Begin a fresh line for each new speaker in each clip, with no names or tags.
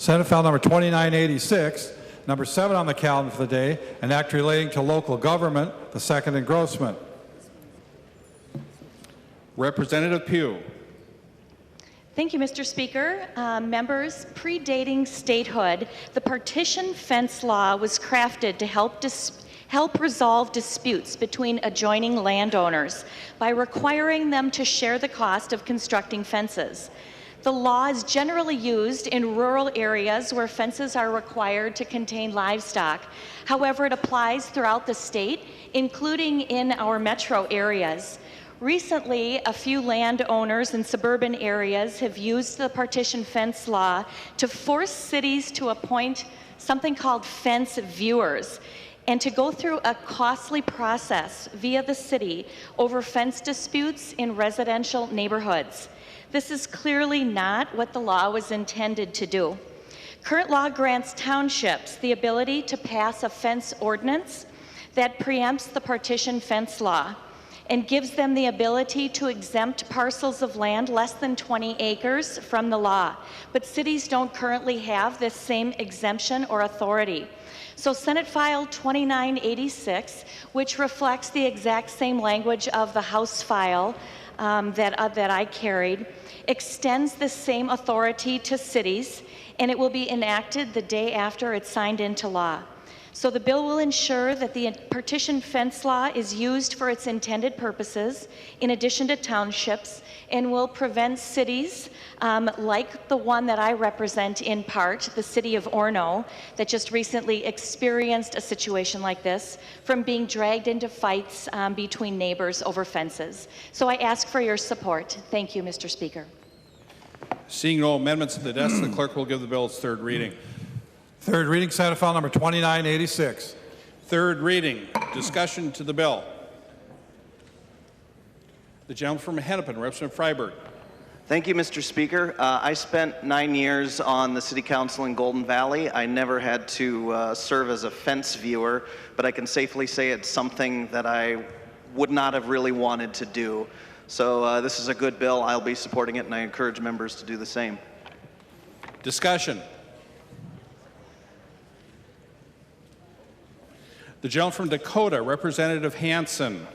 Senate File Number 2986, number 7 on the calendar for the day, an act relating to local government, the second engrossment.
Representative Pugh.
Thank you, Mr. Speaker. Members, predating statehood, the partition fence law was crafted to help resolve disputes between adjoining landowners by requiring them to share the cost of constructing fences. The law is generally used in rural areas where fences are required to contain livestock. However, it applies throughout the state, including in our metro areas. Recently, a few landowners in suburban areas have used the partition fence law to force cities to appoint something called fence viewers and to go through a costly process via the city over fence disputes in residential neighborhoods. This is clearly not what the law was intended to do. Current law grants townships the ability to pass a fence ordinance that preempts the partition fence law and gives them the ability to exempt parcels of land less than 20 acres from the law. But cities don't currently have this same exemption or authority. So Senate File 2986, which reflects the exact same language of the House file that I carried, extends the same authority to cities, and it will be enacted the day after it's signed into law. So the bill will ensure that the partition fence law is used for its intended purposes, in addition to townships, and will prevent cities like the one that I represent in part, the city of Orono, that just recently experienced a situation like this, from being dragged into fights between neighbors over fences. So I ask for your support. Thank you, Mr. Speaker.
Seeing no amendments at the desk, the clerk will give the bill its third reading.
Third reading, Senate File Number 2986.
Third reading. Discussion to the bill. The gentleman from Hennepin, Representative Freiberg.
Thank you, Mr. Speaker. I spent 9 years on the City Council in Golden Valley. I never had to serve as a fence viewer, but I can safely say it's something that I would not have really wanted to do. So this is a good bill. I'll be supporting it, and I encourage members to do the same.
Discussion. The gentleman from Dakota, Representative Hansen.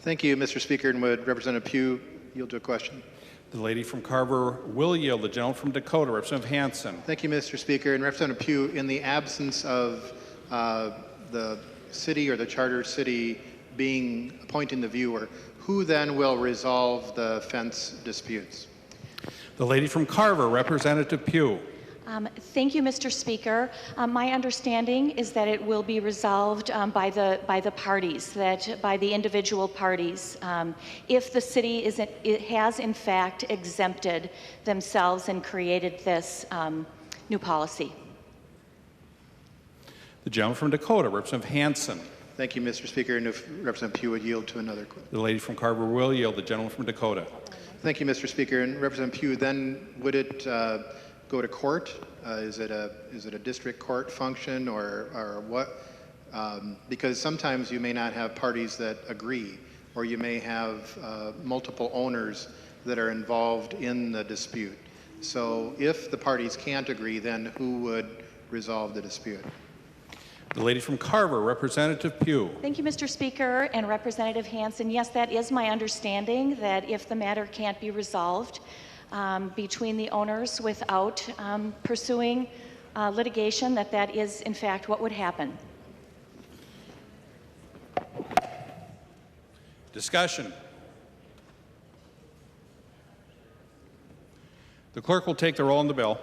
Thank you, Mr. Speaker, and would Representative Pugh yield to a question?
The lady from Carver will yield. The gentleman from Dakota, Representative Hansen.
Thank you, Mr. Speaker. And Representative Pugh, in the absence of the city or the charter city appointing the viewer, who then will resolve the fence disputes?
The lady from Carver, Representative Pugh.
Thank you, Mr. Speaker. My understanding is that it will be resolved by the parties, by the individual parties, if the city has in fact exempted themselves and created this new policy.
The gentleman from Dakota, Representative Hansen.
Thank you, Mr. Speaker. And if Representative Pugh would yield to another question.
The lady from Carver will yield. The gentleman from Dakota.
Thank you, Mr. Speaker. And Representative Pugh, then would it go to court? Is it a district court function or what? Because sometimes you may not have parties that agree, or you may have multiple owners that are involved in the dispute. So if the parties can't agree, then who would resolve the dispute?
The lady from Carver, Representative Pugh.
Thank you, Mr. Speaker and Representative Hansen. Yes, that is my understanding, that if the matter can't be resolved between the owners without pursuing litigation, that is in fact what would happen.
Discussion. The clerk will take the roll on the bill.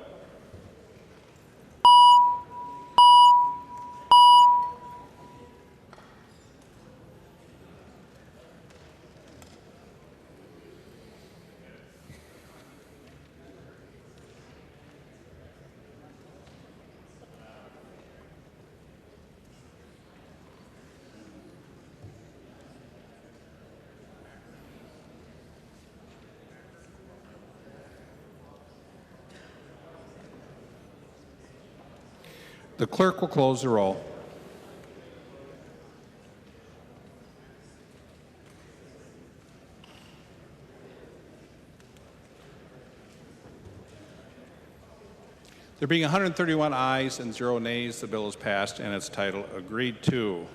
The clerk will close the roll. There being 131 ayes and 0 nays, the bill is passed and its title agreed to.